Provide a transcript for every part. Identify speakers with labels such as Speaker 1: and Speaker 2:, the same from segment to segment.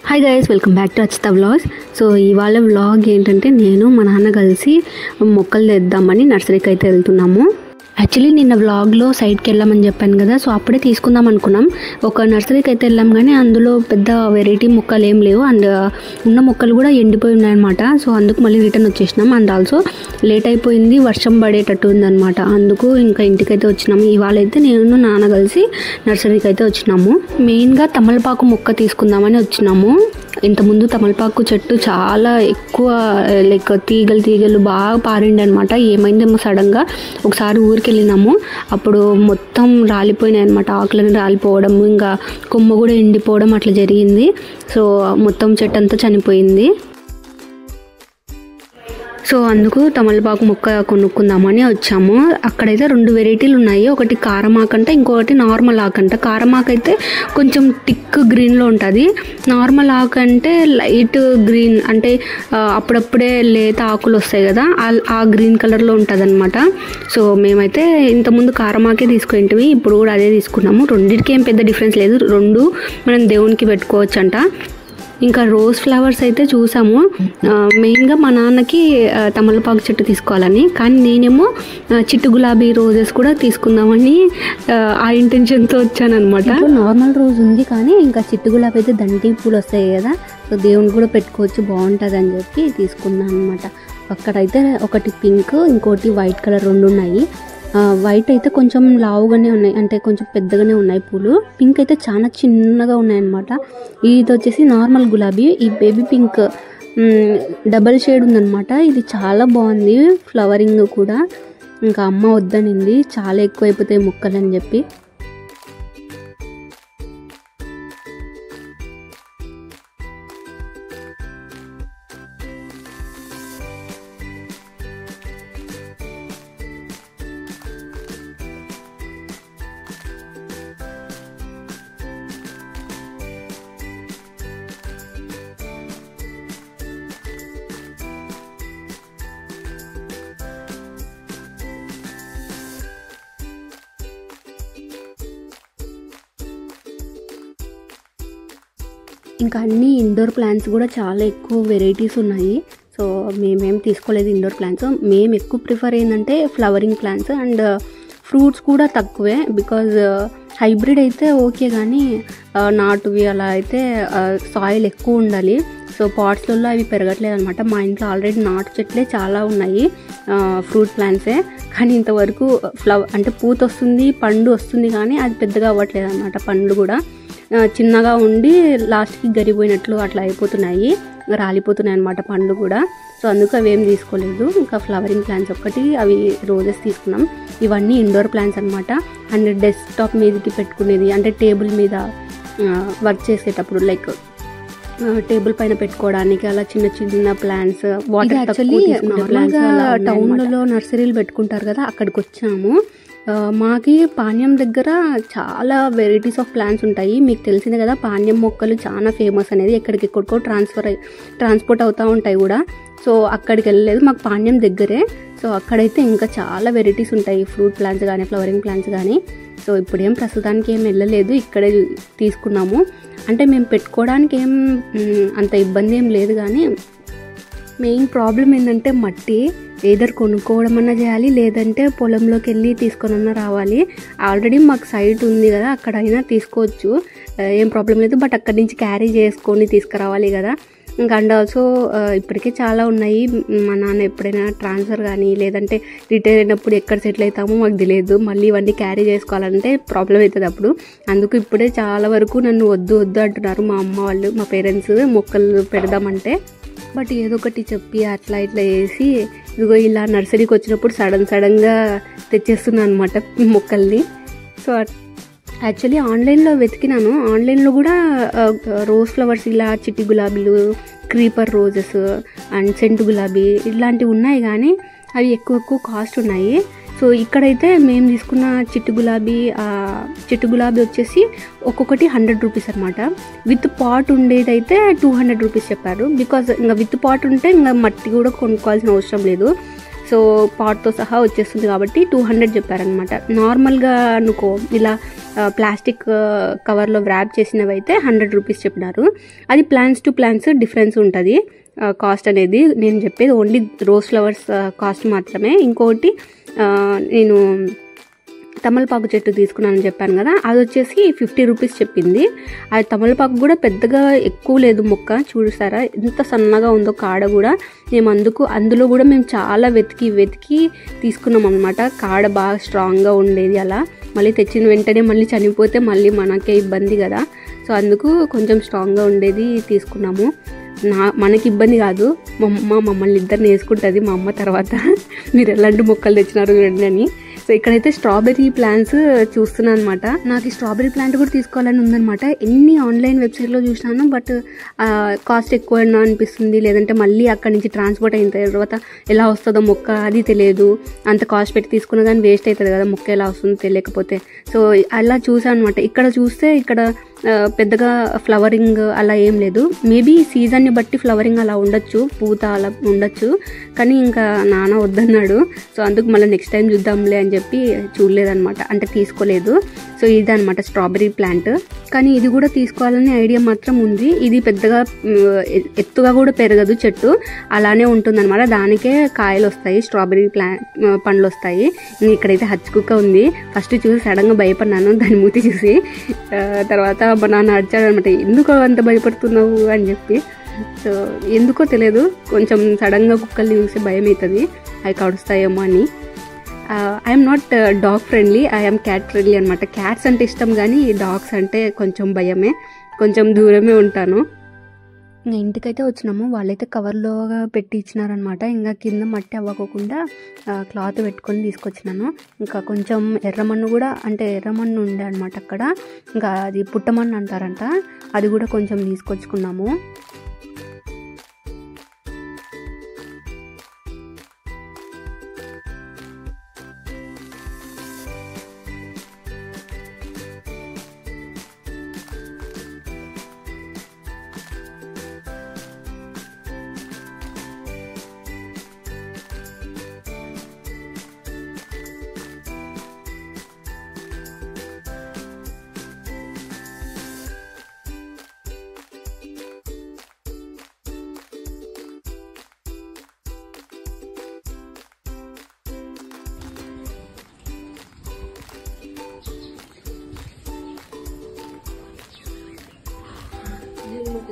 Speaker 1: Hi guys, welcome back to Achita vlogs. So ఇవాళ vlog ఏంటంటే నేను మా నాన్న కలిసి మొక్కలు తెద్దామని నర్సరీకి అయితే వెళ్తున్నాము. యాక్చువల్లీ నిన్న వ్లాగ్లో సైడ్కి వెళ్ళామని చెప్పాను కదా, సో అప్పుడే తీసుకుందాం అనుకున్నాం. ఒక నర్సరీకి అయితే వెళ్ళాం కానీ అందులో పెద్ద వెరైటీ మొక్కలు ఏం లేవు అండ్ ఉన్న మొక్కలు కూడా ఎండిపోయి ఉన్నాయన్నమాట. సో అందుకు మళ్ళీ రిటర్న్ వచ్చేసినాం అండ్ ఆల్సో లేట్ అయిపోయింది, వర్షం పడేటట్టు ఉందన్నమాట. అందుకు ఇంకా ఇంటికైతే వచ్చినాము. ఇవాళ అయితే నేను నాన్న కలిసి నర్సరీకి అయితే వచ్చినాము. మెయిన్గా తమలపాకు మొక్క తీసుకుందామని వచ్చినాము. ఇంతకుముందు తమలపాకు చెట్టు చాలా ఎక్కువ లైక్ తీగలు బాగా పారిండి అనమాట. ఏమైందేమో సడన్గా ఒకసారి ఊరికి వెళ్ళినాము, అప్పుడు మొత్తం రాలిపోయినాయి అనమాట. ఆకులను రాలిపోవడం, ఇంకా కొమ్మ కూడా ఎండిపోవడం అట్లా జరిగింది. సో మొత్తం చెట్టు అంతా చనిపోయింది. సో అందుకు తమలపాకు మొక్క కొనుక్కుందామని వచ్చాము. అక్కడైతే 2 వెరైటీలు ఉన్నాయి. ఒకటి కారం ఆకంట, ఇంకొకటి నార్మల్ ఆకంట. కారం ఆకు అయితే కొంచెం థిక్ గ్రీన్లో ఉంటుంది. నార్మల్ ఆకు అంటే లైట్ గ్రీన్, అంటే అప్పుడప్పుడే లేత ఆకులు వస్తాయి కదా, ఆ గ్రీన్ కలర్లో ఉంటుంది అనమాట. సో మేమైతే ఇంతకుముందు కారం ఆకే తీసుకుంటాము, ఇప్పుడు కూడా అదే తీసుకున్నాము. రెండింటికి ఏం పెద్ద డిఫరెన్స్ లేదు, 2 మనం దేవునికి పెట్టుకోవచ్చు అంట. ఇంకా రోజ్ ఫ్లవర్స్ అయితే చూసాము. మెయిన్గా మా నాన్నకి తమలపాకు చెట్టు తీసుకోవాలని, కానీ నేనేమో చిట్టు గులాబీ రోజెస్ కూడా తీసుకుందామని ఆ ఇంటెన్షన్తో వచ్చానమాట. నార్మల్ రోజ్ ఉంది కానీ ఇంకా చిట్టు గులాబీ అయితే దండి పూలు వస్తాయి కదా, సో దేవునికి కూడా పెట్టుకోవచ్చు, బాగుంటుంది అని చెప్పి తీసుకున్నాను అనమాట. అక్కడైతే ఒకటి పింక్, ఇంకోటి వైట్ కలర్ 2 ఉన్నాయి. వైట్ అయితే కొంచెం లావుగానే ఉన్నాయి, అంటే కొంచెం పెద్దగానే ఉన్నాయి పూలు. పింక్ అయితే చాలా చిన్నగా ఉన్నాయన్నమాట. ఇది వచ్చేసి నార్మల్ గులాబీ. ఈ బేబీ పింక్ డబల్ షేడ్ ఉందన్నమాట. ఇది చాలా బాగుంది, ఫ్లవరింగ్ కూడా. ఇంకా అమ్మ వద్దనింది, చాలా ఎక్కువైపోతాయి మొక్కలు అని చెప్పి. ఇంకా అన్ని ఇండోర్ ప్లాంట్స్ కూడా చాలా ఎక్కువ వెరైటీస్ ఉన్నాయి. సో మేమేం తీసుకోలేదు ఇండోర్ ప్లాంట్స్. మేము ఎక్కువ ప్రిఫర్ ఏంటంటే ఫ్లవరింగ్ ప్లాంట్స్ అండ్ ఫ్రూట్స్ కూడా తక్కువే. బికాజ్ హైబ్రిడ్ అయితే ఓకే, కానీ నాటువి అలా అయితే సాయిల్ ఎక్కువ ఉండాలి. సో పాట్స్లలో అవి పెరగట్లేదు అనమాట. మా ఇంట్లో ఆల్రెడీ నాటు చెట్లే చాలా ఉన్నాయి, ఫ్రూట్ ప్లాంట్సే. కానీ ఇంతవరకు అంటే పూత వస్తుంది, పండు వస్తుంది, కానీ అది పెద్దగా అవ్వట్లేదు అనమాట. పండ్లు కూడా చిన్నగా ఉండి లాస్ట్కి గరిపోయినట్లు అట్లా అయిపోతున్నాయి, రాలిపోతున్నాయి అనమాట పండ్లు కూడా. సో అందుకు అవి ఏం తీసుకోలేదు. ఇంకా ఫ్లవరింగ్ ప్లాంట్స్ ఒక్కటి, అవి రోజెస్ తీసుకున్నాం. ఇవన్నీ ఇండోర్ ప్లాంట్స్ అనమాట. అండ్ డెస్క్టాప్ మీదకి పెట్టుకునేది, అంటే టేబుల్ మీద వర్క్ చేసేటప్పుడు లైక్ టేబుల్ పైన పెట్టుకోవడానికి అలా చిన్న చిన్న ప్లాంట్స్. వాటర్ టౌన్లలో నర్సరీలు పెట్టుకుంటారు కదా, అక్కడికి వచ్చాము. మాకి పాణ్యం దగ్గర చాలా వెరైటీస్ ఆఫ్ ప్లాంట్స్ ఉంటాయి. మీకు తెలిసిందే కదా, పాణ్యం మొక్కలు చాలా ఫేమస్ అనేది. ఎక్కడికెక్కడికో ట్రాన్స్పోర్ట్ అవుతూ ఉంటాయి కూడా. సో అక్కడికి వెళ్ళలేదు, మాకు పాణ్యం దగ్గరే. సో అక్కడైతే ఇంకా చాలా వెరైటీస్ ఉంటాయి, ఫ్రూట్ ప్లాంట్స్ కానీ ఫ్లవరింగ్ ప్లాంట్స్ కానీ. సో ఇప్పుడేం ప్రస్తుతానికి ఏం వెళ్ళలేదు, ఇక్కడే తీసుకున్నాము. అంటే మేము పెట్టుకోవడానికి ఏం అంత ఇబ్బంది ఏం లేదు, కానీ మెయిన్ ప్రాబ్లం ఏంటంటే మట్టి. ఏదర్ కొనుక్కోవడం అన్నా చేయాలి, లేదంటే పొలంలోకి వెళ్ళి తీసుకొనన్నా రావాలి. ఆల్రెడీ మాకు సైట్ ఉంది కదా, అక్కడైనా తీసుకోవచ్చు, ఏం ప్రాబ్లం లేదు. బట్ అక్కడి నుంచి క్యారీ చేసుకొని తీసుకురావాలి కదా. ఇంకా అండ్ ఆల్సో ఇప్పటికే చాలా ఉన్నాయి. మా నాన్న ఎప్పుడైనా ట్రాన్స్ఫర్ కానీ లేదంటే రిటైర్ అయినప్పుడు ఎక్కడ సెటిల్ అవుతామో మాకు తెలియదు, మళ్ళీ ఇవన్నీ క్యారీ చేసుకోవాలంటే ప్రాబ్లం అవుతుంది అప్పుడు. అందుకు ఇప్పుడే చాలా వరకు నన్ను వద్దు అంటున్నారు మా అమ్మ వాళ్ళు, మా పేరెంట్స్, మొక్కలు పెడదామంటే. బట్ ఏదో ఒకటి చెప్పి అట్లా ఇట్లా చేసి ఇదిగో ఇలా నర్సరీకి వచ్చినప్పుడు సడన్గా తెచ్చేస్తున్నాను అనమాట మొక్కల్ని. సో యాక్చువల్లీ ఆన్లైన్లో వెతికినాను. ఆన్లైన్లో కూడా రోజ్ ఫ్లవర్స్, ఇలా చిట్టి గులాబీలు, క్రీపర్ రోజెస్ అండ్ సెంటు గులాబీ ఇలాంటివి ఉన్నాయి, కానీ అవి ఎక్కువ కాస్ట్ ఉన్నాయి. సో ఇక్కడైతే మేము తీసుకున్న చిట్టు గులాబీ వచ్చేసి ఒక్కొక్కటి 100 రూపీస్ అనమాట. విత్ పాట్ ఉండేదైతే 200 రూపీస్ చెప్పారు. బికాజ్ ఇంకా విత్ పాట్ ఉంటే ఇంకా మట్టి కూడా కొనుక్కోవాల్సిన అవసరం లేదు. సో పాట్తో సహా వచ్చేస్తుంది కాబట్టి 200 చెప్పారనమాట. నార్మల్గా అనుకో ఇలా ప్లాస్టిక్ కవర్లో వ్రాప్ చేసినవి అయితే 100 రూపీస్ చెప్పినారు. అది ప్లాంట్స్ టు ప్లాంట్స్ డిఫరెన్స్ ఉంటుంది కాస్ట్ అనేది. నేను చెప్పేది ఓన్లీ రోజ్ ఫ్లవర్స్ కాస్ట్ మాత్రమే. ఇంకొకటి నేను తమలపాకు చెట్టు తీసుకున్నానని చెప్పాను కదా, అది వచ్చేసి 50 రూపీస్ చెప్పింది. అది తమలపాకు కూడా పెద్దగా ఎక్కువ లేదు మొక్క, చూసారా ఎంత సన్నగా ఉందో కాడ కూడా. మేము అందులో కూడా మేము చాలా వెతికి తీసుకున్నాం అనమాట. కాడ బాగా స్ట్రాంగ్గా ఉండేది. అలా మళ్ళీ తెచ్చిన వెంటనే మళ్ళీ చనిపోతే మళ్ళీ మనకే ఇబ్బంది కదా, సో అందుకు కొంచెం స్ట్రాంగ్గా ఉండేది తీసుకున్నాము. మనకి ఇబ్బంది కాదు, మా అమ్మ మమ్మల్ని ఇద్దరిని వేసుకుంటుంది, మా అమ్మ తర్వాత మీరు ఎలాంటి మొక్కలు తెచ్చినారు చూడండి అని. సో ఇక్కడైతే స్ట్రాబెర్రీ ప్లాంట్స్ చూస్తున్నాను అనమాట. నాకు ఈ స్ట్రాబెర్రీ ప్లాంట్ కూడా తీసుకోవాలని ఉందనమాట. ఎన్ని ఆన్లైన్ వెబ్సైట్లో చూసినాను, బట్ కాస్ట్ ఎక్కువ అనిపిస్తుంది. లేదంటే మళ్ళీ అక్కడి నుంచి ట్రాన్స్పోర్ట్ అయిన తర్వాత ఎలా వస్తుందో మొక్క అది తెలియదు. అంత కాస్ట్ పెట్టి తీసుకున్న కానీ వేస్ట్ అవుతుంది కదా మొక్క ఎలా వస్తుందో తెలియకపోతే. సో అలా చూసాను అనమాట. ఇక్కడ చూస్తే ఇక్కడ పెద్దగా ఫ్లవరింగ్ అలా ఏం లేదు. మేబీ సీజన్ని బట్టి ఫ్లవరింగ్ అలా ఉండొచ్చు, పూత అలా ఉండొచ్చు. కానీ ఇంకా నాన్న వద్దన్నాడు. సో అందుకు మళ్ళీ నెక్స్ట్ టైం చూద్దాంలే అని చెప్పి చూడలేదన్నమాట, అంటే తీసుకోలేదు. సో ఇదన్నమాట స్ట్రాబెర్రీ ప్లాంట్. కానీ ఇది కూడా తీసుకోవాలని ఐడియా మాత్రం ఉంది. ఇది పెద్దగా ఎత్తుగా కూడా పెరగదు చెట్టు, అలానే ఉంటుందన్నమాట. దానికే కాయలు వస్తాయి, స్ట్రాబెర్రీ పండ్లు వస్తాయి. ఇక్కడైతే హచ్చుకుక్క ఉంది. ఫస్ట్ చూసి సడన్గా భయపడినాను దాని మూతి చూసి. తర్వాత మా నాన్న అడిచాడు అనమాట, ఎందుకు అంత భయపడుతున్నావు అని చెప్పి. సో ఎందుకో తెలియదు, కొంచెం సడన్గా కుక్కల్ని చూసి భయం అవుతుంది, అవి కడుస్తాయేమో అని. I'm not dog friendly, I'm cat friendly అనమాట. క్యాట్స్ అంటే ఇష్టం కానీ డాగ్స్ అంటే కొంచెం భయమే, కొంచెం దూరమే ఉంటాను. ఇంకా ఇంటికైతే వచ్చినాము. వాళ్ళైతే కవర్లో పెట్టి ఇచ్చినారనమాట. ఇంకా కింద మట్టి అవ్వకోకుండా క్లాత్ పెట్టుకొని తీసుకొచ్చినాను. ఇంకా కొంచెం ఎర్రమన్ను కూడా, అంటే ఎర్రమన్ను ఉండే అనమాట అక్కడ. ఇంకా అది పుట్టమన్ను అంటారంట, అది కూడా కొంచెం తీసుకొచ్చుకున్నాము.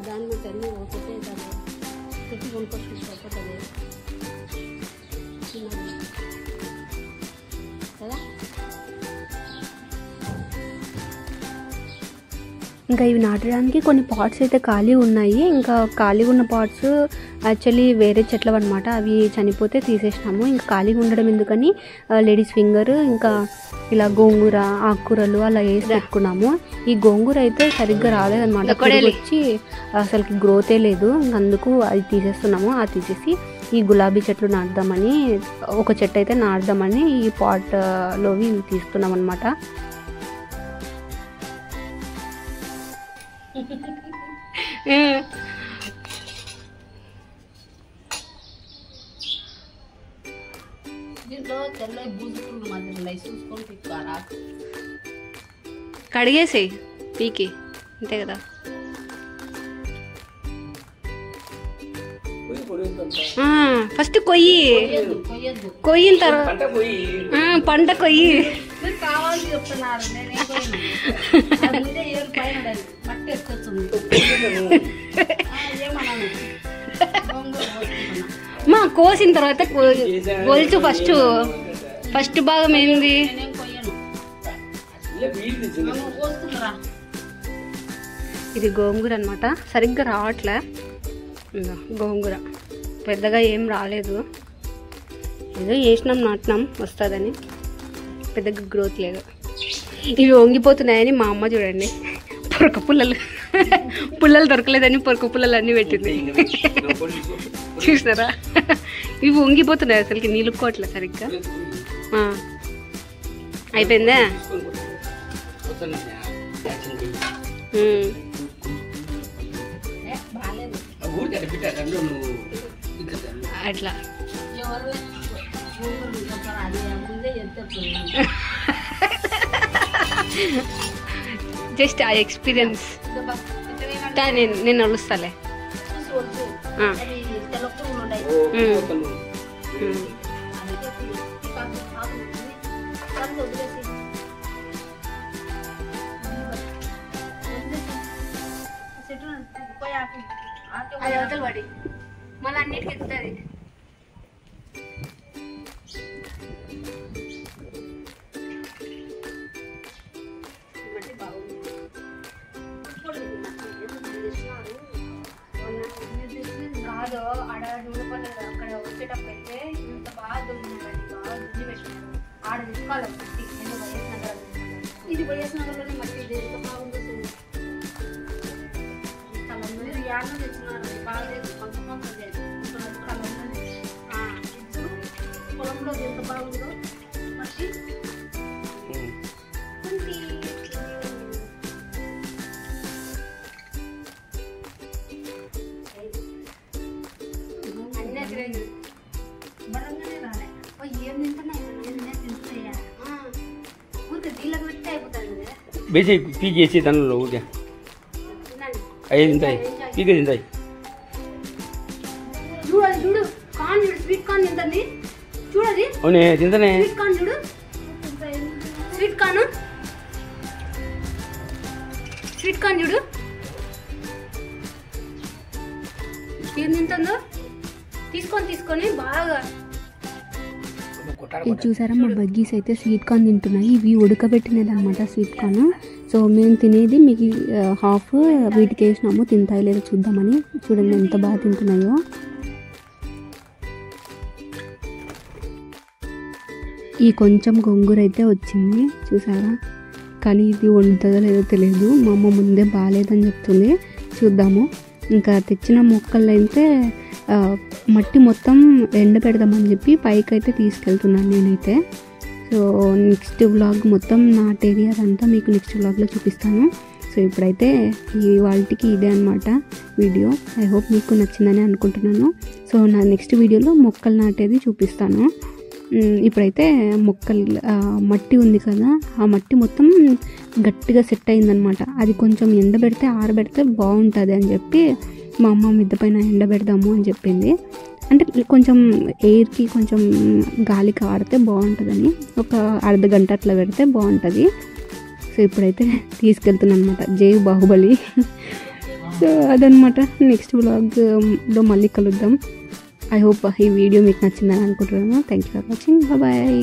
Speaker 1: దాని మీద అన్నీ ఒకటే దాన్ని పెట్టి కొనుక్కొచ్చుకుంటుంది కదా. ఇంకా ఇవి నాటడానికి కొన్ని పాట్స్ అయితే ఖాళీ ఉన్నాయి. ఇంకా ఖాళీగా ఉన్న పాట్స్ యాక్చువల్లీ వేరే చెట్లు అనమాట, అవి చనిపోతే తీసేసినాము. ఇంకా ఖాళీగా ఉండడం ఎందుకని లేడీస్ ఫింగర్, ఇంకా ఇలా గోంగూర, ఆకుకూరలు అలా వేసి పెట్టుకున్నాము. ఈ గోంగూర అయితే సరిగ్గా రాలేదన్నమాట, వచ్చి అసలుకి గ్రోతే లేదు. అందుకు అది తీసేస్తున్నాము. అది తీసేసి ఈ గులాబీ చెట్లు నాటుదామని, ఒక చెట్టు అయితే నాటుదామని ఈ పాట్లోవి తీస్తున్నాం అనమాట. కడిగేసి పీకి అంతే కదా. ఫస్ట్ కొయ్యిన తర్వాత పంట కొయ్యి. మా కోసిన తర్వాత ఒలుచు. ఫస్ట్ భాగం ఏంది, ఇది గోంగూర అనమాట. సరిగ్గా రావట్లే గోంగూర, పెద్దగా ఏం రాలేదు. ఏదో వేసినాం నాటినాం వస్తుందని, పెద్దగా గ్రోత్ లేదు. ఇవి వంగిపోతున్నాయని మా అమ్మ చూడండి, పొరక పుల్లలు దొరకలేదని పొరక పుల్లలు అన్నీ పెట్టింది. చూసినారా, ఇవి వంగిపోతున్నాయి, అసలుకి నిలుక్కోవట్లే సరిగ్గా. అయిపోయిందా? అట్లా జస్ట్ ఆ ఎక్స్పీరియన్స్ నేను వలుస్తాలే. అది అవతల పడి మళ్ళీ అన్నిటికి ఎక్కుతుంది. కాదు ఆడ నూనెపల్లి అక్కడ వచ్చేటప్పుడు అయితే ఇంత బాగా దొరికినారండి, బాగా దున్ని పెట్టినారు. ఆడ తీసుకోవాలి మట్టి, ఎందుకు వైఎస్ నగర్ ఇది వైఎస్ నగర్లోనే మట్టి ఎంత బాగుందో మీరు యాడ్లో తెచ్చినారు బాగా పొలంలో ఎంత బాగుందో మట్టి. బలంగానే రాలే ఏం తింటున్నాయి తింటున్నాయా ఊరికి దీళ్ళకి పెడితే అయిపోతుంది.
Speaker 2: ಬೇಸಿ ಪೀಗೆ ಎಸಿ ತನ್ನಲ್ಲ ಊರಿಗೆ అయ్యి తింటాయి పీకే తింటాయి.
Speaker 1: చూడు అది చూడు కార్న్ చూడు, స్వీట్ కార్న్ తింటుంది చూడది.
Speaker 2: అవునే తింటానే
Speaker 1: స్వీట్ కార్న్ చూడు, స్వీట్ కార్న్ స్వీట్ కార్న్ చూడు ఏం తింటుందో. తీసుకొని బాగా ఇది చూసారా, మా బగ్గీస్ అయితే స్వీట్ కార్న్ తింటున్నాయి. ఇవి ఉడకబెట్టినది అనమాట స్వీట్ కార్న్. సో మేము తినేది మీకు హాఫ్ వీటికి వేసినాము, తింటాయి లేదో చూద్దామని. చూడండి ఎంత బాగా తింటున్నాయో. ఈ కొంచెం గొంగూర అయితే వచ్చింది చూసారా, కానీ ఇది వండుతుందో లేదో తెలియదు. మా అమ్మ ముందే బాగాలేదని చెప్తుంది, చూద్దాము. ఇంకా తెచ్చిన మొక్కలు అయితే మట్టి మొత్తం ఎండబెడదామని చెప్పి పైకి అయితే తీసుకెళ్తున్నాను నేనైతే. సో నెక్స్ట్ వ్లాగ్ మొత్తం నాటేది అదంతా మీకు నెక్స్ట్ వ్లాగ్లో చూపిస్తాను. సో ఇప్పుడైతే ఈ వాళ్ళకి ఇదే అనమాట వీడియో. ఐ హోప్ మీకు నచ్చిందని అనుకుంటున్నాను. సో నా నెక్స్ట్ వీడియోలో మొక్కలు నాటేది చూపిస్తాను. ఇప్పుడైతే మొక్కలు మట్టి ఉంది కదా, ఆ మట్టి మొత్తం గట్టిగా సెట్ అయిందనమాట. అది కొంచెం ఎండబెడితే ఆరబెడితే బాగుంటుంది అని చెప్పి మా అమ్మ మిద్ద పైన ఎండబెడదాము అని చెప్పింది. అంటే కొంచెం ఎయిర్కి కొంచెం గాలికి ఆడితే బాగుంటుందని, ఒక అర్ధ గంట అట్లా పెడితే బాగుంటుంది. సో ఇప్పుడైతే తీసుకెళ్తున్నాను అనమాట, జై బాహుబలి. సో అదనమాట, నెక్స్ట్ వ్లాగ్లో మళ్ళీ కలుద్దాం. ఐ హోప్ ఈ వీడియో మీకు నచ్చిందని అనుకుంటున్నాను. Thank you for watching, bye.